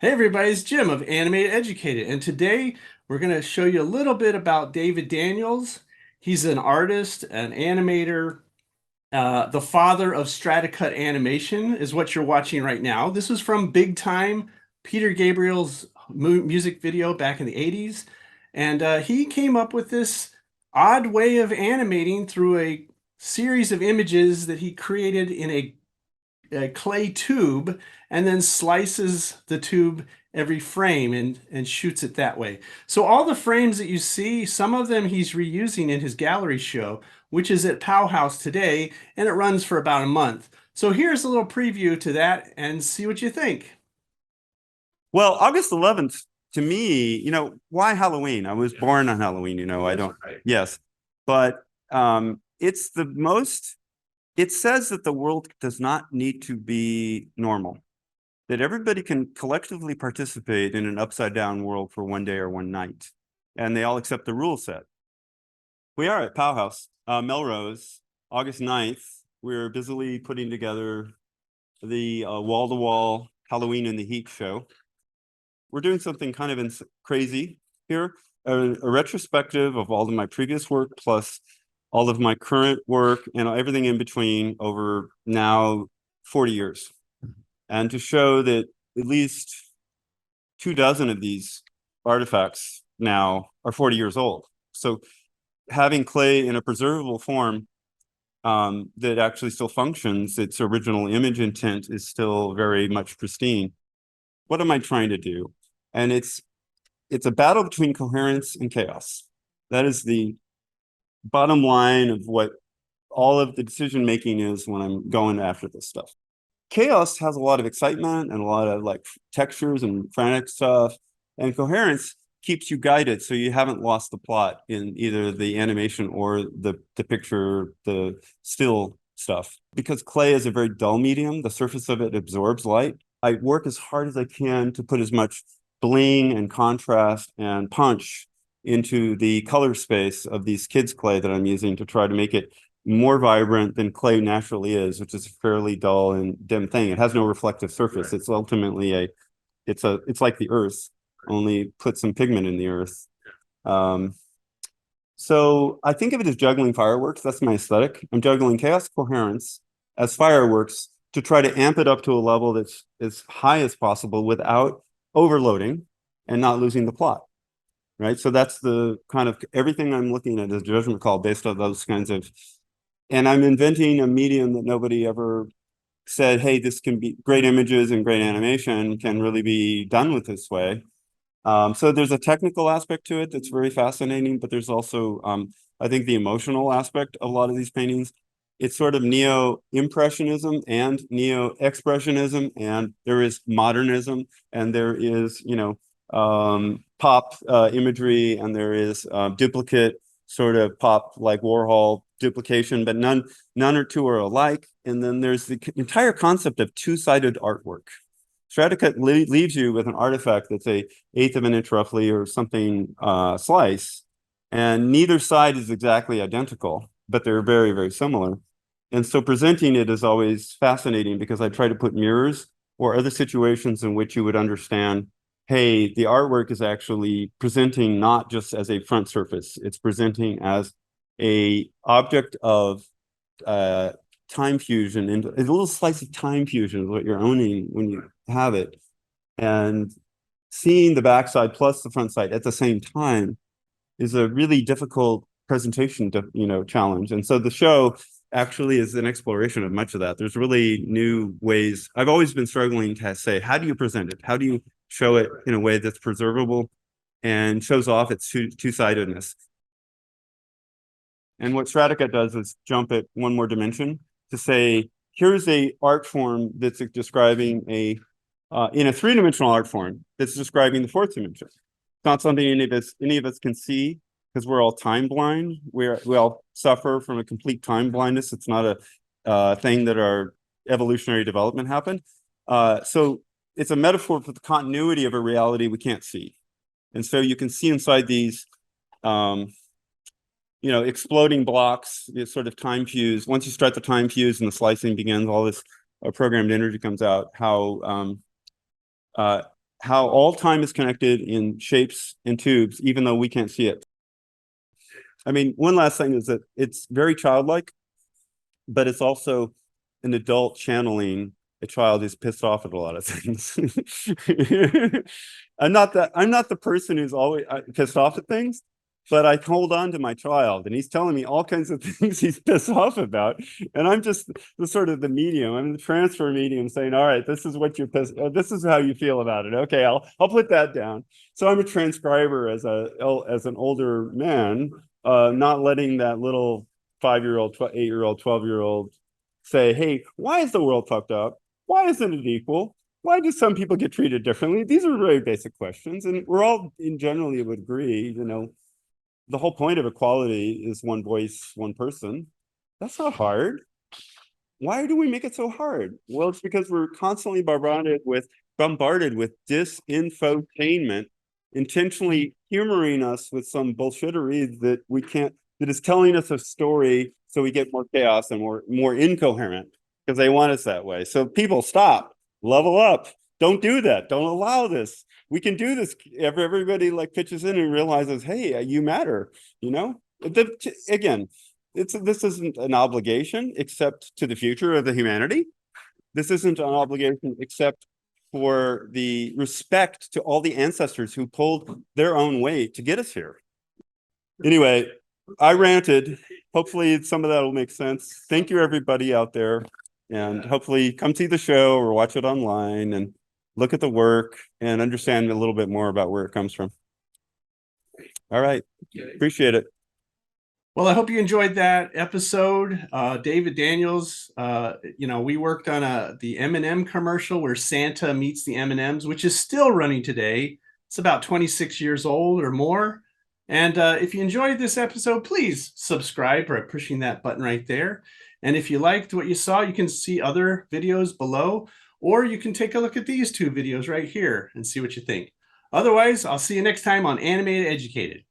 Hey everybody, it's Jim of Animateducated, and today we're going to show you a little bit about David Daniels. He's an artist, an animator, the father of Stratacut animation is what you're watching right now. This was from Big Time, Peter Gabriel's music video back in the 80s, and he came up with this odd way of animating through a series of images that he created in a clay tube and then slices the tube every frame and shoots it that way. So all the frames that you see, some of them he's reusing in his gallery show, which is at Pau House today, and it runs for about a month. So here's a little preview to that and see what you think. Well, August 11th, to me, why Halloween? I was born on Halloween, I don't, yes. But it's the most, it says that the world does not need to be normal, that everybody can collectively participate in an upside down world for one day or one night, and they all accept the rule set. We are at Pau House, Melrose, August 9th. We're busily putting together the wall-to-wall Halloween in the Heat show. We're doing something kind of crazy here, a retrospective of all of my previous work, plus all of my current work and everything in between over now 40 years. And to show that at least 24 of these artifacts now are 40 years old. So having clay in a preservable form that actually still functions, its original image intent is still very much pristine. What am I trying to do? And it's a battle between coherence and chaos. That is the bottom line of what all of the decision making is when I'm going after this stuff. Chaos has a lot of excitement and a lot of like textures and frantic stuff, and coherence keeps you guided so you haven't lost the plot in either the animation or the picture, the still stuff. Because clay is a very dull medium, the surface of it absorbs light. I work as hard as I can to put as much bling and contrast and punch into the color space of these kids' clay that I'm using to try to make it more vibrant than clay naturally is, which is a fairly dull and dim thing. It has no reflective surface. It's ultimately it's like the earth, only put some pigment in the earth. So I think of it as juggling fireworks. That's my aesthetic. I'm juggling chaos coherence as fireworks to try to amp it up to a level that's as high as possible without overloading and not losing the plot. Right. So that's the kind of everything I'm looking at is a judgment call based on those kinds of, and I'm inventing a medium that nobody ever said, hey, this can be great images and great animation can really be done with this way. So there's a technical aspect to it that's very fascinating, but there's also, I think, the emotional aspect of a lot of these paintings. It's sort of neo-impressionism and neo-expressionism, and there is modernism, and there is, pop imagery, and there is duplicate sort of pop like Warhol duplication, but none or two are alike. And then there's the entire concept of two-sided artwork. Stratacut leaves you with an artifact that's a eighth of an inch roughly or something slice, and neither side is exactly identical, but they're very, very similar. And so presenting it is always fascinating because I try to put mirrors or other situations in which you would understand, hey, the artwork is actually presenting not just as a front surface, it's presenting as a object of time fusion, and a little slice of time fusion is what you're owning when you have it. And seeing the backside plus the front side at the same time is a really difficult presentation to, challenge. And so the show actually is an exploration of much of that. There's really new ways. I've always been struggling to say, how do you present it? How do you show it in a way that's preservable and shows off its two-sidedness? And what Stratacut does is jump it one more dimension to say, here's a art form that's describing in a three-dimensional art form that's describing the fourth dimension. It's not something any of us can see because we're all time blind. We all suffer from a complete time blindness. It's not a thing that our evolutionary development happened. So it's a metaphor for the continuity of a reality we can't see. And so you can see inside these exploding blocks, this sort of time fuse. Once you start the time fuse and the slicing begins, all this programmed energy comes out. how all time is connected in shapes and tubes, even though we can't see it. I mean, one last thing is that it's very childlike, but it's also an adult channeling a child who's pissed off at a lot of things. I'm not the person who's always pissed off at things, but I hold on to my child and he's telling me all kinds of things he's pissed off about. And I'm just the sort of the medium. I'm the transfer medium saying, all right, this is what you're pissed. This is how you feel about it. Okay, I'll put that down. So I'm a transcriber as an older man, not letting that little 5-year-old, 8-year-old, 12-year-old say, hey, why is the world fucked up? Why isn't it equal? Why do some people get treated differently? These are very basic questions. And we're all in generally would agree, the whole point of equality is one voice, one person. That's not hard. Why do we make it so hard? Well, it's because we're constantly bombarded with disinfotainment, intentionally humoring us with some bullshittery that is telling us a story so we get more chaos and more incoherent because they want us that way. So people stop, level up, don't do that, don't allow this. We can do this. Everybody like pitches in and realizes, hey, you matter, Again, this isn't an obligation except to the future of the humanity. This isn't an obligation except for the respect to all the ancestors who pulled their own weight to get us here. Anyway, I ranted. Hopefully some of that will make sense. Thank you, everybody out there. And hopefully come see the show or watch it online and look at the work and understand a little bit more about where it comes from. All right. Appreciate it. Well, I hope you enjoyed that episode. David Daniels, we worked on the M&M commercial where Santa meets the M&Ms, which is still running today. It's about 26 years old or more. And if you enjoyed this episode, please subscribe by pushing that button right there. And if you liked what you saw, you can see other videos below, or you can take a look at these two videos right here and see what you think. Otherwise, I'll see you next time on Animated Educated.